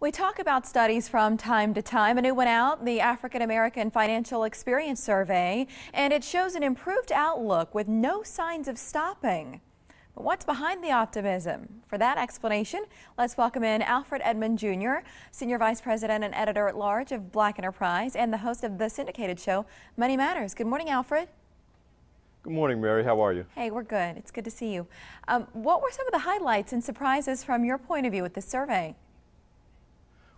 We talk about studies from time to time. A new one out, the African American Financial Experience Survey, and it shows an improved outlook with no signs of stopping. But what's behind the optimism? For that explanation, let's welcome in Alfred Edmond Jr., Senior Vice President and Editor-at-Large of Black Enterprise and the host of the syndicated show Money Matters. Good morning, Alfred. Good morning, Mary. How are you? Hey, we're good. It's good to see you. What were some of the highlights and surprises from your point of view with this survey?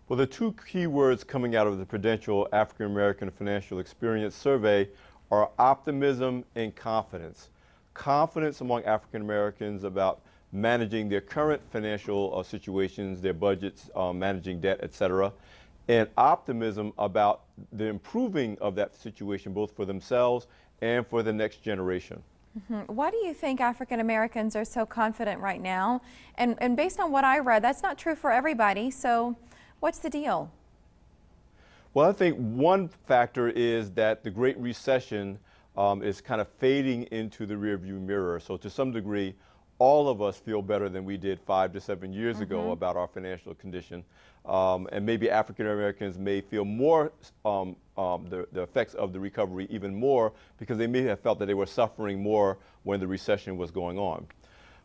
Well, the two key words coming out of the Prudential African American Financial Experience Survey are optimism and confidence. Confidence among African Americans about managing their current financial situations, their budgets, managing debt, etc., and optimism about the improving of that situation both for themselves and for the next generation. Why do you think African Americans are so confident right now? And based on what I read, that's not true for everybody. So what's the deal? Well, I think one factor is that the Great Recession is kind of fading into the rearview mirror. So to some degree, all of us feel better than we did 5 to 7 years ago about our financial condition. And maybe African Americans may feel more the effects of the recovery even more because they may have felt that they were suffering more when the recession was going on.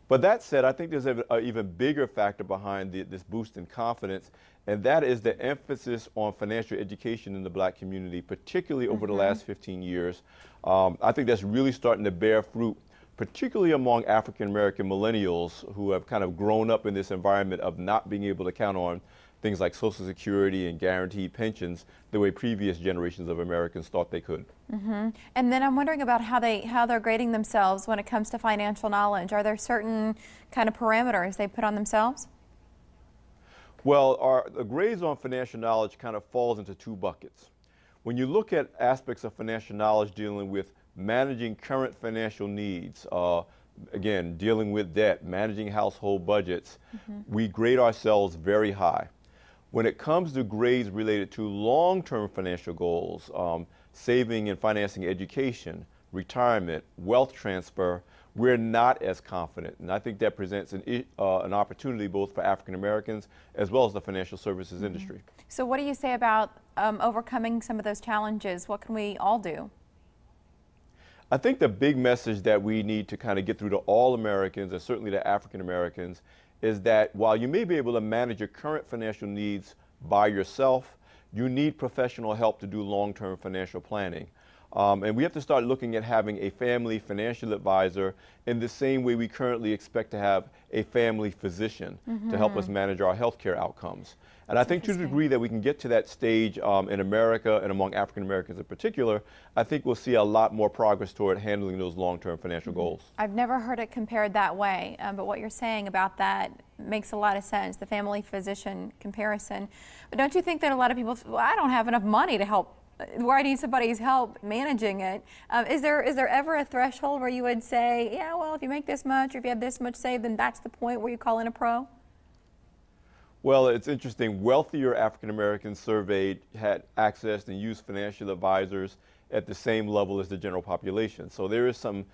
But that said, I think there's an even bigger factor behind this boost in confidence, and that is the emphasis on financial education in the Black community, particularly over the last 15 years. I think that's really starting to bear fruit, particularly among African American millennials who have kind of grown up in this environment of not being able to count on things like Social Security and guaranteed pensions the way previous generations of Americans thought they could. And then I'm wondering about how they're grading themselves when it comes to financial knowledge. Are there certain kind of parameters they put on themselves? Well, the grades on financial knowledge kind of falls into two buckets. When you look at aspects of financial knowledge dealing with managing current financial needs, again, dealing with debt, managing household budgets, we grade ourselves very high. When it comes to grades related to long-term financial goals, saving and financing education, retirement, wealth transfer, we're not as confident. And I think that presents an opportunity both for African Americans as well as the financial services industry. So what do you say about overcoming some of those challenges? What can we all do? I think the big message that we need to kind of get through to all Americans, and certainly to African Americans, is that while you may be able to manage your current financial needs by yourself, you need professional help to do long-term financial planning. And we have to start looking at having a family financial advisor in the same way we currently expect to have a family physician to help us manage our healthcare outcomes. And I think to the degree that we can get to that stage in America and among African Americans in particular, I think we'll see a lot more progress toward handling those long-term financial goals. I've never heard it compared that way, but what you're saying about that makes a lot of sense, the family physician comparison. But don't you think that a lot of people, well, I don't have enough money to help, where I need somebody's help managing it. Is there ever a threshold where you would say, yeah, well, if you make this much or if you have this much saved, then that's the point where you call in a pro? Well, it's interesting. Wealthier African Americans surveyed had access and used financial advisors at the same level as the general population. So there is some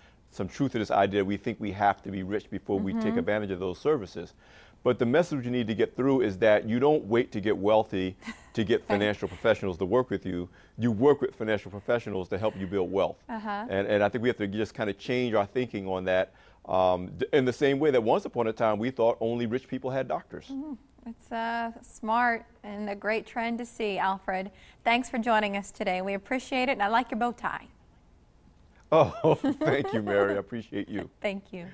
truth to this idea. We think we have to be rich before we take advantage of those services. But the message you need to get through is that you don't wait to get wealthy to get financial professionals to work with you. You work with financial professionals to help you build wealth. And I think we have to just kind of change our thinking on that in the same way that once upon a time we thought only rich people had doctors. It's smart and a great trend to see, Alfred. Thanks for joining us today. We appreciate it, and I like your bow tie. Oh, thank you, Mary. I appreciate you. Thank you.